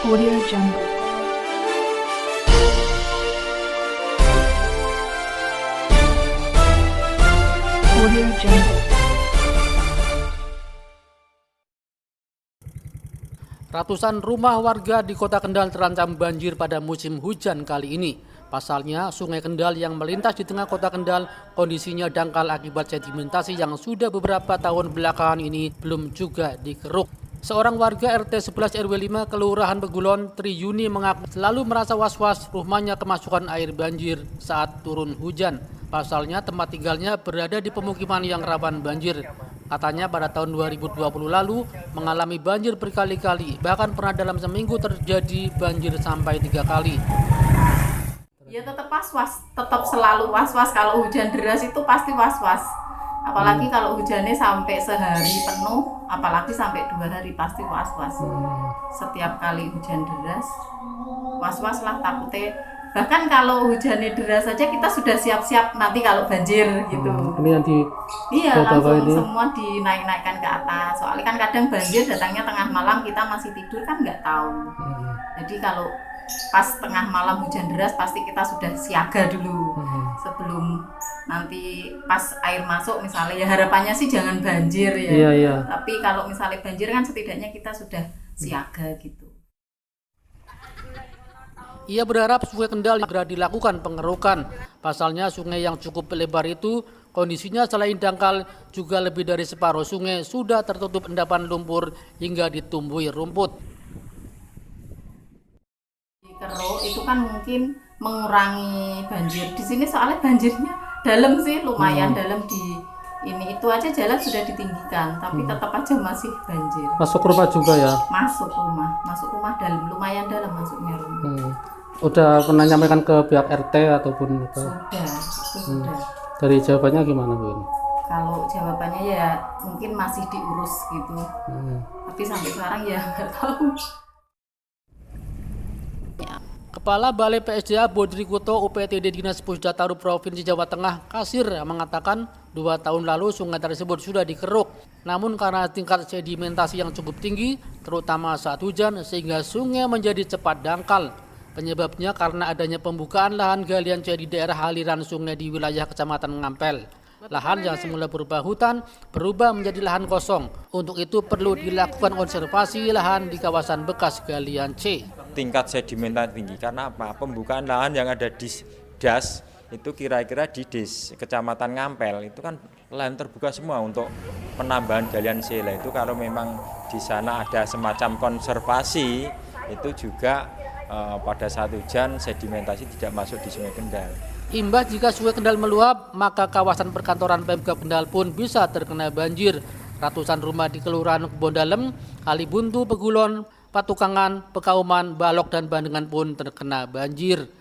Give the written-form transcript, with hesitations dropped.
Audio Jungle. Audio Jungle. Ratusan rumah warga di Kota Kendal terancam banjir pada musim hujan kali ini. Pasalnya, Sungai Kendal yang melintas di tengah Kota Kendal kondisinya dangkal akibat sedimentasi yang sudah beberapa tahun belakangan ini belum juga dikeruk. Seorang warga RT 11 RW 5 Kelurahan Begulon, Tri Yuni mengaku selalu merasa was-was rumahnya kemasukan air banjir saat turun hujan. Pasalnya tempat tinggalnya berada di pemukiman yang rawan banjir. Katanya pada tahun 2020 lalu mengalami banjir berkali-kali, bahkan pernah dalam seminggu terjadi banjir sampai 3 kali. Ya tetap was-was, tetap selalu was-was. Kalau hujan deras itu pasti was-was. Apalagi kalau hujannya sampai sehari penuh, apalagi sampai 2 hari pasti was-was. Setiap kali hujan deras, was-was lah takutnya. Bahkan kalau hujannya deras saja kita sudah siap-siap nanti kalau banjir gitu. Ini yang di Iya, bawah langsung ini. semua dinaik-naikkan ke atas. Soalnya kan kadang banjir datangnya tengah malam, kita masih tidur kan nggak tahu. Jadi kalau pas tengah malam hujan deras pasti kita sudah siaga dulu. Sebelum nanti pas air masuk misalnya, ya harapannya sih jangan banjir ya. Iya. Tapi kalau misalnya banjir kan setidaknya kita sudah siaga gitu. Ia berharap Sungai Kendal segera dilakukan pengerukan. Pasalnya sungai yang cukup lebar itu kondisinya selain dangkal juga lebih dari separuh sungai sudah tertutup endapan lumpur hingga ditumbuhi rumput. Dikeruk itu kan mungkin mengurangi banjir. Di sini soalnya banjirnya dalam sih, lumayan dalam di ini itu aja jalan sudah ditinggikan, tapi tetap aja masih banjir. Masuk rumah juga ya. Masuk rumah dalam, lumayan dalam masuknya rumah. Udah pernah nyampaikan ke pihak RT ataupun apa? Sudah. Dari jawabannya gimana, Bun? Kalau jawabannya ya mungkin masih diurus gitu. Tapi sampai sekarang ya nggak tahu. Kepala Balai PSDA Bodrikuto UPTD Dinas Pusdataru Provinsi Jawa Tengah Kasir mengatakan 2 tahun lalu sungai tersebut sudah dikeruk. Namun karena tingkat sedimentasi yang cukup tinggi, terutama saat hujan, sehingga sungai menjadi cepat dangkal. Penyebabnya karena adanya pembukaan lahan galian C di daerah aliran sungai di wilayah Kecamatan Ngampel. Lahan yang semula berupa hutan berubah menjadi lahan kosong. Untuk itu perlu dilakukan konservasi lahan di kawasan bekas galian C. Tingkat sedimentasi tinggi karena apa? Pembukaan lahan yang ada di DAS itu kira-kira di Kecamatan Ngampel itu kan lahan terbuka semua untuk penambahan galian C. Itu kalau memang di sana ada semacam konservasi itu juga pada saat hujan sedimentasi tidak masuk di Sungai Kendal. Imbas jika Sungai Kendal meluap, maka kawasan perkantoran Pemkab Kendal pun bisa terkena banjir. Ratusan rumah di Kelurahan Kebon Dalem, Kalibuntu, Begulon, Patukangan, Pekauman, Balok, dan Bandengan pun terkena banjir.